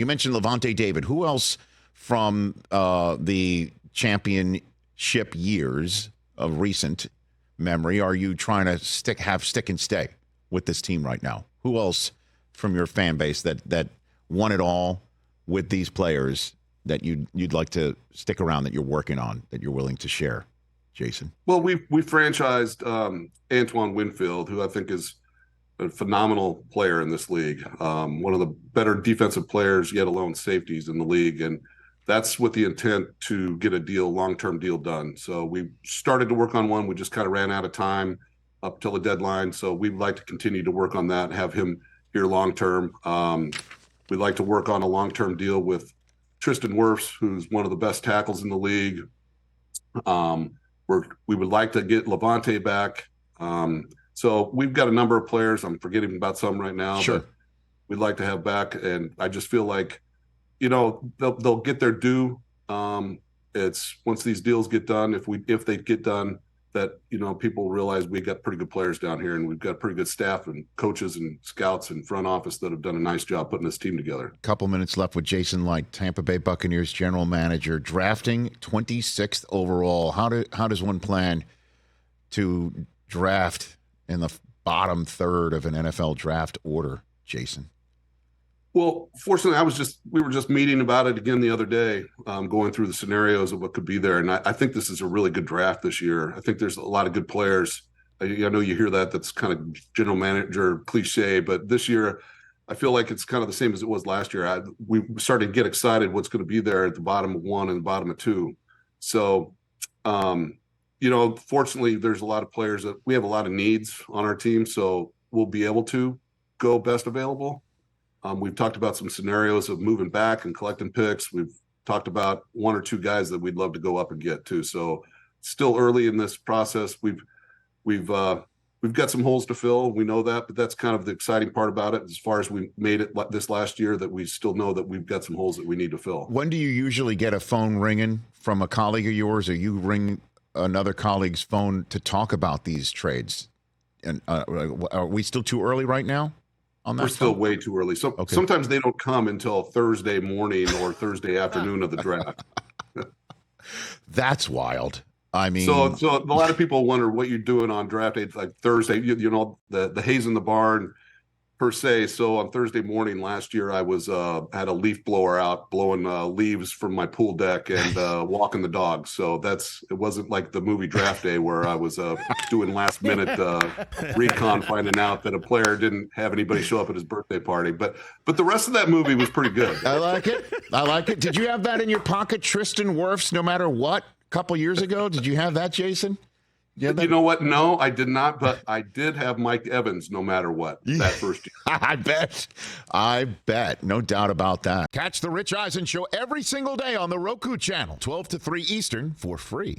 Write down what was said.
You mentioned Levante David. Who else from the championship years of recent memory are you trying to stick and stay with this team right now? Who else from your fan base that won it all with these players that you'd like to stick around, that you're working on, that you're willing to share, Jason? Well, we franchised Antoine Winfield, who I think is a phenomenal player in this league. One of the better defensive players, yet alone safeties in the league. And that's with the intent to get a long-term deal done. So we started to work on one. We just kind of ran out of time up till the deadline. So we'd like to continue to work on that, have him here long-term. We'd like to work on a long-term deal with Tristan Wirfs, who's one of the best tackles in the league. We would like to get Levante back. So we've got a number of players. I'm forgetting about some right now. Sure. But we'd like to have back. And I just feel like, they'll get their due. It's once these deals get done, if they get done, that, people realize we got pretty good players down here, and we've got pretty good staff and coaches and scouts and front office that have done a nice job putting this team together. Couple minutes left with Jason Licht, Tampa Bay Buccaneers general manager, drafting 26th overall. How does one plan to draft in the bottom third of an NFL draft order, Jason? Well, fortunately, we were just meeting about it again the other day, going through the scenarios of what could be there. And I think this is a really good draft this year. I think there's a lot of good players. I know you hear that's kind of general manager cliche, but this year I feel like it's kind of the same as it was last year. We started to get excited what's going to be there at the bottom of one and the bottom of two. So, fortunately, there's a lot of players that we have a lot of needs on our team, so we'll be able to go best available. We've talked about some scenarios of moving back and collecting picks. We've talked about one or two guys that we'd love to go up and get too. So still early in this process. We've got some holes to fill. We know that, but that's kind of the exciting part about it. As far as we made it this last year, that we still know that we've got some holes that we need to fill. When do you usually get a phone ringing from a colleague of yours, or you ring another colleague's phone to talk about these trades? And are we still too early right now? We're still way too early. So okay. Sometimes they don't come until Thursday morning or Thursday afternoon of the draft. That's wild. I mean, so a lot of people wonder what you're doing on draft day, like Thursday. The haze in the barn per se. So on Thursday morning last year, I was had a leaf blower out blowing leaves from my pool deck and walking the dog. So it wasn't like the movie Draft Day where I was doing last minute recon, finding out that a player didn't have anybody show up at his birthday party. But the rest of that movie was pretty good. I like it. Did you have that in your pocket, Tristan Wirfs, no matter what, a couple years ago? Did you have that, Jason? You know what? No, I did not, but I did have Mike Evans no matter what that first year. I bet. No doubt about that. Catch the Rich Eisen Show every single day on the Roku channel, 12 to 3 Eastern, for free.